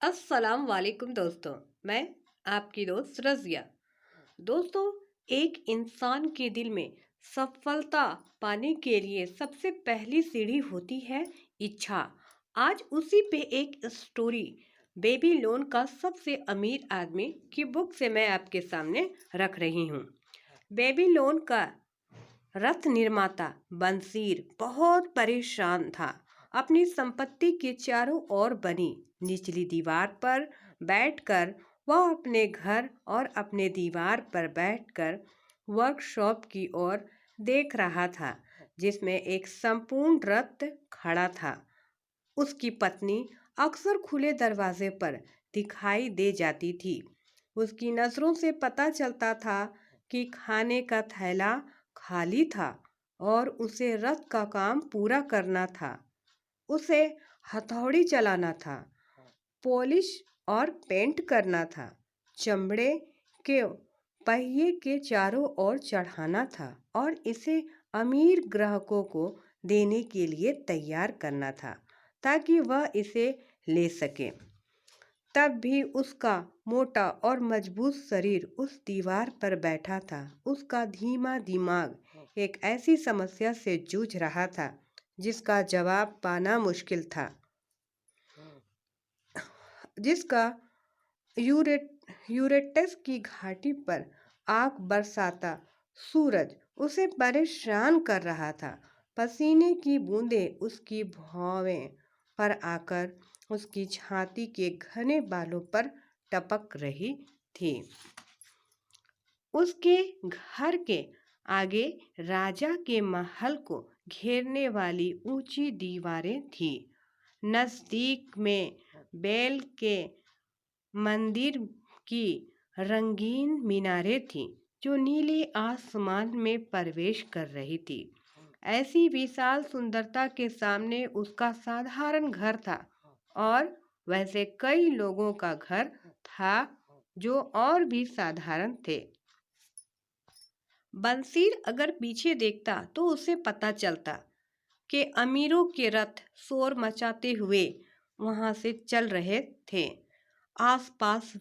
अस्सलाम वालेकुम दोस्तों। मैं आपकी दोस्त रज़िया। दोस्तों, एक इंसान के दिल में सफलता पाने के लिए सबसे पहली सीढ़ी होती है इच्छा। आज उसी पे एक स्टोरी बेबी लोन का सबसे अमीर आदमी की बुक से मैं आपके सामने रख रही हूँ। बेबी लोन का रथ निर्माता बंसीर बहुत परेशान था। अपनी संपत्ति के चारों ओर बनी निचली दीवार पर बैठकर वह अपने घर और अपने दीवार पर बैठकर वर्कशॉप की ओर देख रहा था, जिसमें एक संपूर्ण रथ खड़ा था। उसकी पत्नी अक्सर खुले दरवाजे पर दिखाई दे जाती थी। उसकी नज़रों से पता चलता था कि खाने का थैला खाली था और उसे रथ का काम पूरा करना था। उसे हथौड़ी चलाना था, पॉलिश और पेंट करना था, चमड़े के पहिए के चारों ओर चढ़ाना था और इसे अमीर ग्राहकों को देने के लिए तैयार करना था ताकि वह इसे ले सके। तब भी उसका मोटा और मजबूत शरीर उस दीवार पर बैठा था। उसका धीमा दिमाग एक ऐसी समस्या से जूझ रहा था जिसका जवाब पाना मुश्किल था, जिसका यूरेटस की घाटी पर आग बरसाता सूरज उसे परेशान कर रहा था। पसीने की बूंदें उसकी भौवें पर आकर उसकी छाती के घने बालों पर टपक रही थी। उसके घर के आगे राजा के महल को घेरने वाली ऊंची दीवारें थी। नजदीक में बैल के मंदिर की रंगीन मीनारें थीं जो नीले आसमान में प्रवेश कर रही थी। ऐसी विशाल सुंदरता के सामने उसका साधारण घर था, और वैसे कई लोगों का घर था जो और भी साधारण थे। बंसीर अगर पीछे देखता तो उसे पता चलता कि अमीरों के रथ शोर मचाते हुए वहां से चल रहे थे। आसपास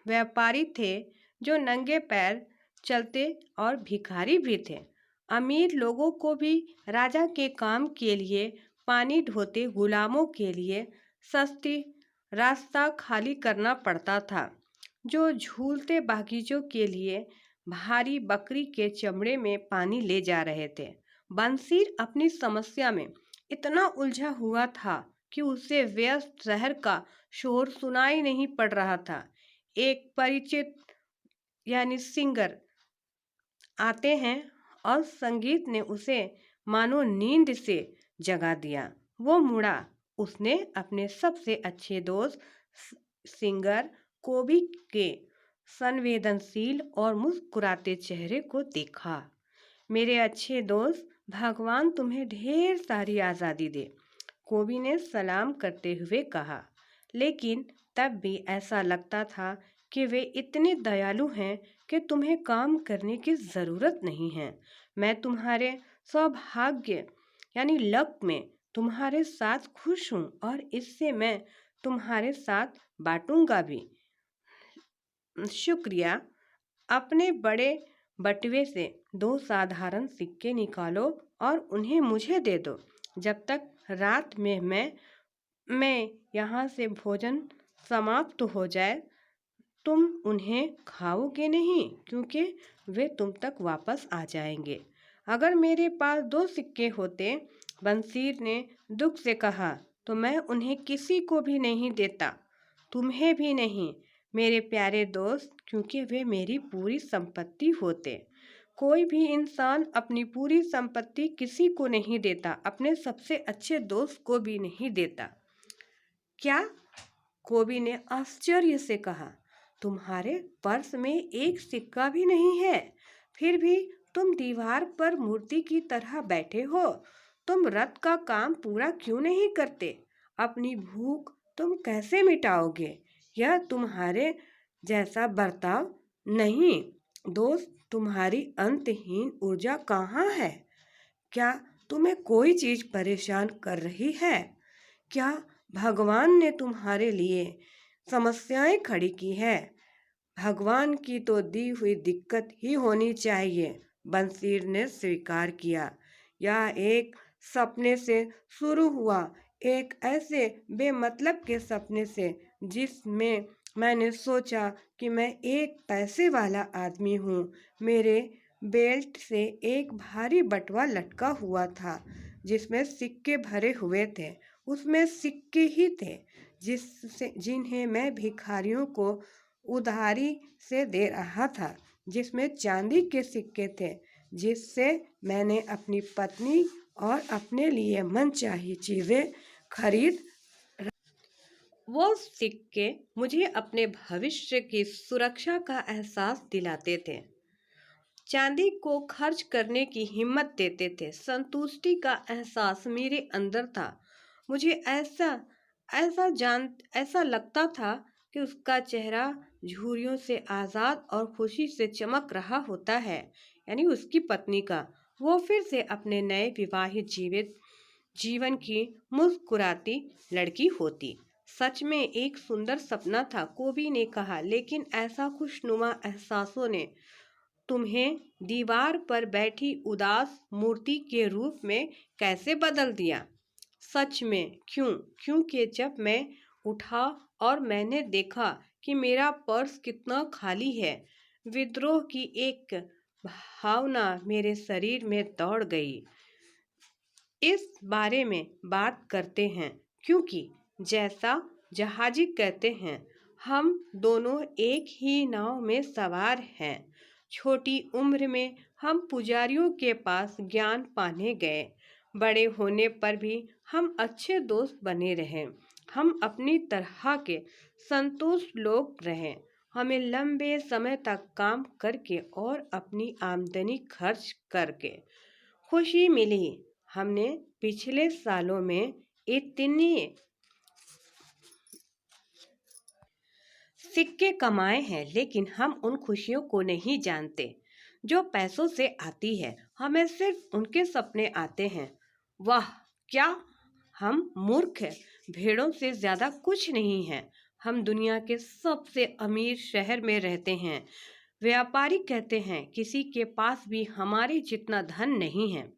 व्यापारी थे जो नंगे पैर चलते और भिखारी भी थे। अमीर लोगों को भी राजा के काम के लिए पानी ढोते गुलामों के लिए सस्ती रास्ता खाली करना पड़ता था, जो झूलते बागीचों के लिए भारी बकरी के चमड़े में पानी ले जा रहे थे। बंसीर अपनी समस्या में इतना उलझा हुआ था कि उसे व्यस्त शहर का शोर सुनाई नहीं पड़ रहा था। एक परिचित सिंगर आते हैं और संगीत ने उसे मानो नींद से जगा दिया। वो मुड़ा। उसने अपने सबसे अच्छे दोस्त सिंगर कोबी के संवेदनशील और मुस्कुराते चेहरे को देखा। मेरे अच्छे दोस्त, भगवान तुम्हें ढेर सारी आज़ादी दे, कोबी ने सलाम करते हुए कहा। लेकिन तब भी ऐसा लगता था कि वे इतने दयालु हैं कि तुम्हें काम करने की ज़रूरत नहीं है। मैं तुम्हारे सौभाग्य लक में तुम्हारे साथ खुश हूँ और इससे मैं तुम्हारे साथ बांटूंगा भी। शुक्रिया। अपने बड़े बटुए से 2 साधारण सिक्के निकालो और उन्हें मुझे दे दो। जब तक रात में मैं यहाँ से भोजन समाप्त हो जाए, तुम उन्हें खाओगे नहीं, क्योंकि वे तुम तक वापस आ जाएंगे। अगर मेरे पास 2 सिक्के होते, बंसीर ने दुख से कहा, तो मैं उन्हें किसी को भी नहीं देता, तुम्हें भी नहीं मेरे प्यारे दोस्त, क्योंकि वे मेरी पूरी संपत्ति होते। कोई भी इंसान अपनी पूरी संपत्ति किसी को नहीं देता, अपने सबसे अच्छे दोस्त को भी नहीं देता। क्या? कोबी ने आश्चर्य से कहा। तुम्हारे पर्स में एक सिक्का भी नहीं है, फिर भी तुम दीवार पर मूर्ति की तरह बैठे हो। तुम रथ का काम पूरा क्यों नहीं करते? अपनी भूख तुम कैसे मिटाओगे? यह तुम्हारे जैसा बर्ताव नहीं। दोस्त, तुम्हारी अंतहीन ऊर्जा कहाँ है? क्या तुम्हें कोई चीज़ परेशान कर रही है? क्या भगवान ने तुम्हारे लिए समस्याएं खड़ी की है। भगवान की तो दी हुई दिक्कत ही होनी चाहिए। बंसीर ने स्वीकार किया। यह एक सपने से शुरू हुआ, एक ऐसे बेमतलब के सपने से जिसमें मैंने सोचा कि मैं एक पैसे वाला आदमी हूँ। मेरे बेल्ट से एक भारी बटुआ लटका हुआ था जिसमें सिक्के भरे हुए थे। उसमें सिक्के ही थे जिन्हें मैं भिखारियों को उधारी से दे रहा था, जिसमें चांदी के सिक्के थे जिससे मैंने अपनी पत्नी और अपने लिए मनचाही चीज़ें खरीद। वो सिक्के मुझे अपने भविष्य की सुरक्षा का एहसास दिलाते थे, चांदी को खर्च करने की हिम्मत देते थे, संतुष्टि का एहसास मेरे अंदर था। मुझे ऐसा लगता था कि उसका चेहरा झुर्रियों से आज़ाद और खुशी से चमक रहा होता है, यानी उसकी पत्नी का। वो फिर से अपने नए विवाहित जीवन की मुस्कुराती लड़की होती। सच में एक सुंदर सपना था, कोबी ने कहा, लेकिन ऐसा खुशनुमा एहसासों ने तुम्हें दीवार पर बैठी उदास मूर्ति के रूप में कैसे बदल दिया? सच में क्यों? क्योंकि जब मैं उठा और मैंने देखा कि मेरा पर्स कितना खाली है, विद्रोह की एक भावना मेरे शरीर में दौड़ गई। इस बारे में बात करते हैं, क्योंकि जैसा जहाजी कहते हैं, हम दोनों एक ही नाव में सवार हैं। छोटी उम्र में हम पुजारियों के पास ज्ञान पाने गए। बड़े होने पर भी हम अच्छे दोस्त बने रहे। हम अपनी तरह के संतुष्ट लोग रहे। हमें लंबे समय तक काम करके और अपनी आमदनी खर्च करके खुशी मिली। हमने पिछले सालों में इतनी सिक्के कमाए हैं, लेकिन हम उन खुशियों को नहीं जानते जो पैसों से आती है। हमें सिर्फ उनके सपने आते हैं। वाह, क्या हम मूर्ख हैं! भेड़ों से ज्यादा कुछ नहीं है। हम दुनिया के सबसे अमीर शहर में रहते हैं। व्यापारी कहते हैं किसी के पास भी हमारे जितना धन नहीं है।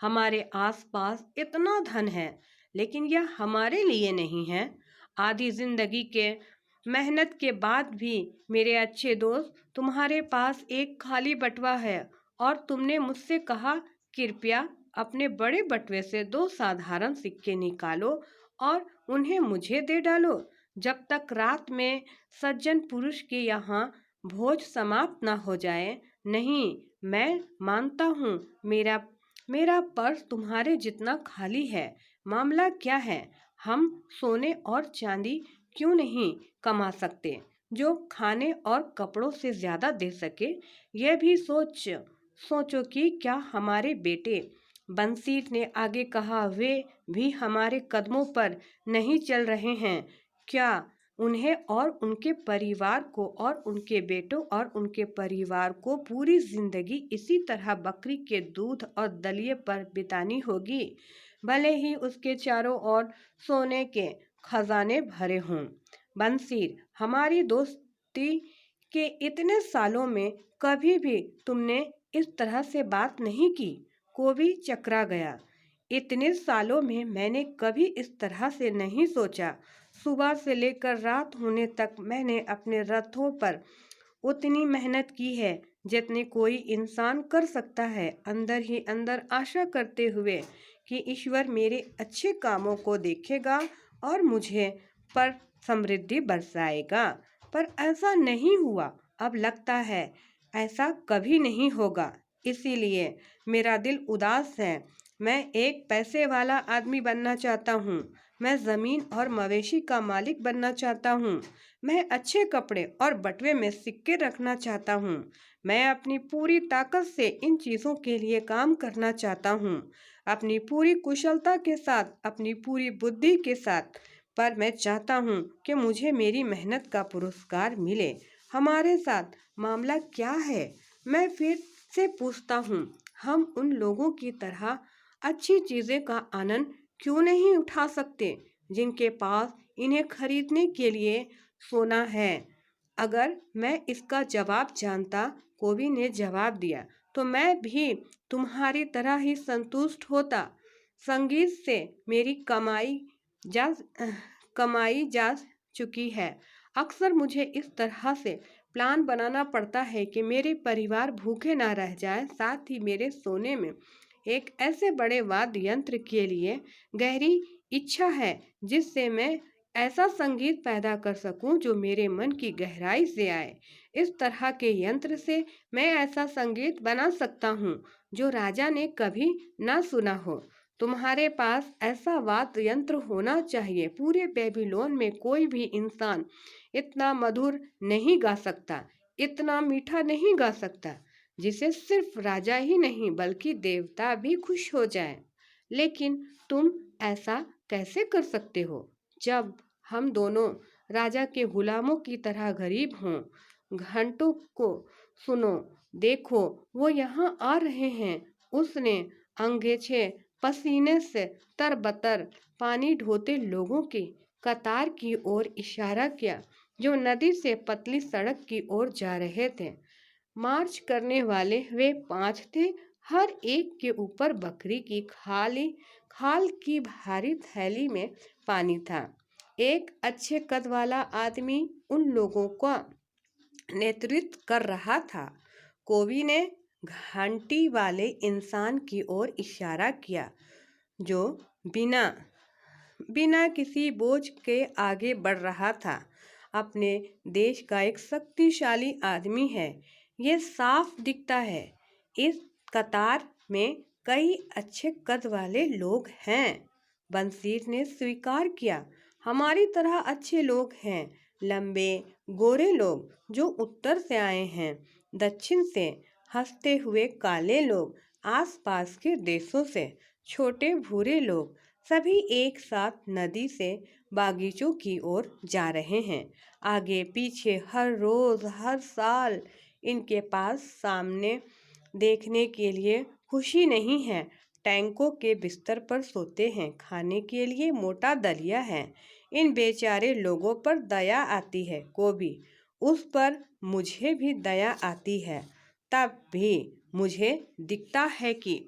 हमारे आसपास इतना धन है, लेकिन यह हमारे लिए नहीं है। आधी जिंदगी के मेहनत के बाद भी मेरे अच्छे दोस्त, तुम्हारे पास एक खाली बटुआ है और तुमने मुझसे कहा, कृपया अपने बड़े बटुए से 2 साधारण सिक्के निकालो और उन्हें मुझे दे डालो। जब तक रात में सज्जन पुरुष के यहाँ भोज समाप्त न हो जाए। नहीं, मैं मानता हूँ मेरा पर्स तुम्हारे जितना खाली है। मामला क्या है? हम सोने और चांदी क्यों नहीं कमा सकते जो खाने और कपड़ों से ज्यादा दे सके? यह भी सोचो कि क्या हमारे बेटे, बंसीर ने आगे कहा, वे भी हमारे कदमों पर नहीं चल रहे हैं क्या? उन्हें और उनके परिवार को और उनके बेटों और उनके परिवार को पूरी जिंदगी इसी तरह बकरी के दूध और दलिए पर बितानी होगी, भले ही उसके चारों ओर सोने के खजाने भरे हों। बंसीर, हमारी दोस्ती के इतने सालों में कभी भी तुमने इस तरह से बात नहीं की। कोबी चकरा गया। इतने सालों में मैंने कभी इस तरह से नहीं सोचा। सुबह से लेकर रात होने तक मैंने अपने रथों पर उतनी मेहनत की है जितनी कोई इंसान कर सकता है, अंदर ही अंदर आशा करते हुए कि ईश्वर मेरे अच्छे कामों को देखेगा और मुझे पर समृद्धि बरसाएगा। पर ऐसा नहीं हुआ। अब लगता है ऐसा कभी नहीं होगा। इसीलिए मेरा दिल उदास है। मैं एक पैसे वाला आदमी बनना चाहता हूँ। मैं ज़मीन और मवेशी का मालिक बनना चाहता हूँ। मैं अच्छे कपड़े और बटुए में सिक्के रखना चाहता हूँ। मैं अपनी पूरी ताकत से इन चीज़ों के लिए काम करना चाहता हूँ, अपनी पूरी कुशलता के साथ, अपनी पूरी बुद्धि के साथ। पर मैं चाहता हूँ कि मुझे मेरी मेहनत का पुरस्कार मिले। हमारे साथ मामला क्या है? मैं फिर से पूछता हूँ, हम उन लोगों की तरह अच्छी चीज़ें का आनंद क्यों नहीं उठा सकते जिनके पास इन्हें खरीदने के लिए सोना है। अगर मैं इसका जवाब जानता, कोबी ने जवाब दिया, तो मैं भी तुम्हारी तरह ही संतुष्ट होता। संगीत से मेरी जा कमाई जा चुकी है। अक्सर मुझे इस तरह से प्लान बनाना पड़ता है कि मेरे परिवार भूखे ना रह जाए। साथ ही मेरे सोने में एक ऐसे बड़े वाद्य यंत्र के लिए गहरी इच्छा है जिससे मैं ऐसा संगीत पैदा कर सकूं जो मेरे मन की गहराई से आए। इस तरह के यंत्र से मैं ऐसा संगीत बना सकता हूं जो राजा ने कभी ना सुना हो। तुम्हारे पास ऐसा वाद्य यंत्र होना चाहिए। पूरे बेबीलोन में कोई भी इंसान इतना मधुर नहीं गा सकता, इतना मीठा नहीं गा सकता, जिसे सिर्फ राजा ही नहीं बल्कि देवता भी खुश हो जाए। लेकिन तुम ऐसा कैसे कर सकते हो जब हम दोनों राजा के गुलामों की तरह गरीब हों? घंटों को सुनो, देखो, वो यहाँ आ रहे हैं। उसने अंगेछे पसीने से तरबतर पानी ढोते लोगों की कतार की ओर इशारा किया जो नदी से पतली सड़क की ओर जा रहे थे। मार्च करने वाले वे 5 थे। हर एक के ऊपर बकरी की खाल की भारी थैली में पानी था। एक अच्छे कद वाला आदमी उन लोगों का नेतृत्व कर रहा था। कोबी ने घंटी वाले इंसान की ओर इशारा किया जो बिना बिना किसी बोझ के आगे बढ़ रहा था। अपने देश का एक शक्तिशाली आदमी है, ये साफ दिखता है। इस कतार में कई अच्छे कद वाले लोग हैं। बंसीर ने स्वीकार किया, हमारी तरह अच्छे लोग हैं, लंबे गोरे लोग जो उत्तर से आए हैं, दक्षिण से हंसते हुए काले लोग, आसपास के देशों से छोटे भूरे लोग, सभी एक साथ नदी से बागीचों की ओर जा रहे हैं। आगे पीछे हर रोज हर साल इनके पास सामने देखने के लिए खुशी नहीं है। टैंकों के बिस्तर पर सोते हैं, खाने के लिए मोटा दलिया है। इन बेचारे लोगों पर दया आती है कोबी, उस पर मुझे भी दया आती है। तब भी मुझे दिखता है कि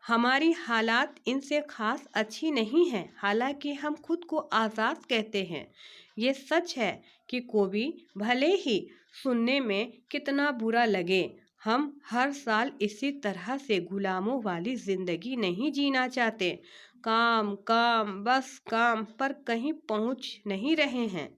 हमारी हालात इनसे खास अच्छी नहीं है। हालांकि हम खुद को आज़ाद कहते हैं। ये सच है कि कोबी भले ही सुनने में कितना बुरा लगे, हम हर साल इसी तरह से गुलामों वाली जिंदगी नहीं जीना चाहते। काम काम बस काम पर कहीं पहुंच नहीं रहे हैं।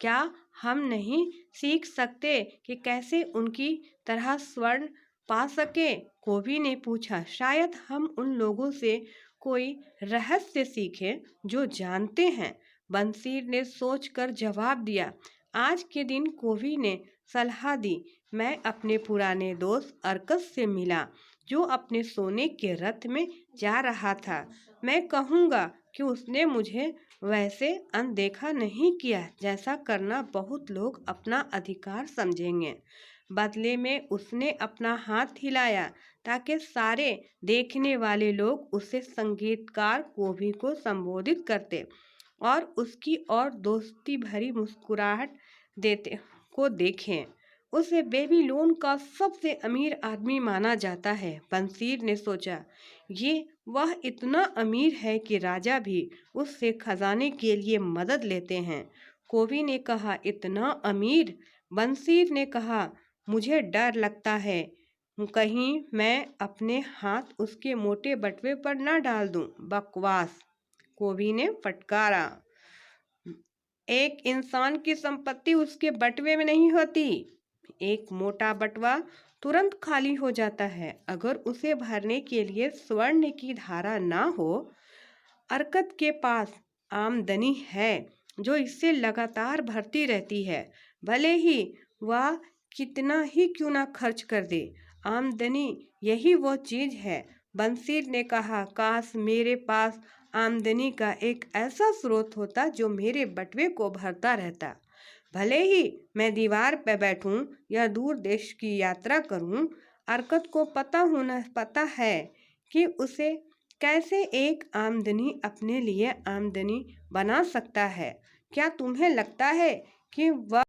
क्या हम नहीं सीख सकते कि कैसे उनकी तरह स्वर्ण पा सके? कोबी ने पूछा, शायद हम उन लोगों से कोई रहस्य सीखें जो जानते हैं। बंसीर ने सोचकर जवाब दिया। आज के दिन कोबी ने सलाह दी, मैं अपने पुराने दोस्त अर्कस से मिला जो अपने सोने के रथ में जा रहा था। मैं कहूँगा कि उसने मुझे वैसे अनदेखा नहीं किया जैसा करना बहुत लोग अपना अधिकार समझेंगे। बदले में उसने अपना हाथ हिलाया ताकि सारे देखने वाले लोग उसे संगीतकार कोबी को संबोधित करते और उसकी और दोस्ती भरी मुस्कुराहट देते को देखें। उसे बेबीलोन का सबसे अमीर आदमी माना जाता है। बंसीर ने सोचा, ये वह इतना अमीर है कि राजा भी उससे खजाने के लिए मदद लेते हैं। कोबी ने कहा, इतना अमीर? बंसीर ने कहा, मुझे डर लगता है कहीं मैं अपने हाथ उसके मोटे बटुए पर न डाल दूं। बकवास, कोबी ने फटकारा। एक इंसान की संपत्ति उसके बटुए में नहीं होती। एक मोटा बटुआ तुरंत खाली हो जाता है अगर उसे भरने के लिए स्वर्ण की धारा ना हो। अर्कत के पास आमदनी है जो इससे लगातार भरती रहती है, भले ही वह कितना ही क्यों ना खर्च कर दे। आमदनी यही वो चीज है। बंसीर ने कहा, काश मेरे पास आमदनी का एक ऐसा स्रोत होता जो मेरे बटुए को भरता रहता। भले ही मैं दीवार पर बैठूं या दूर देश की यात्रा करूं, अर्कत को पता है कि उसे कैसे एक आमदनी अपने लिए आमदनी बना सकता है? क्या तुम्हें लगता है कि वह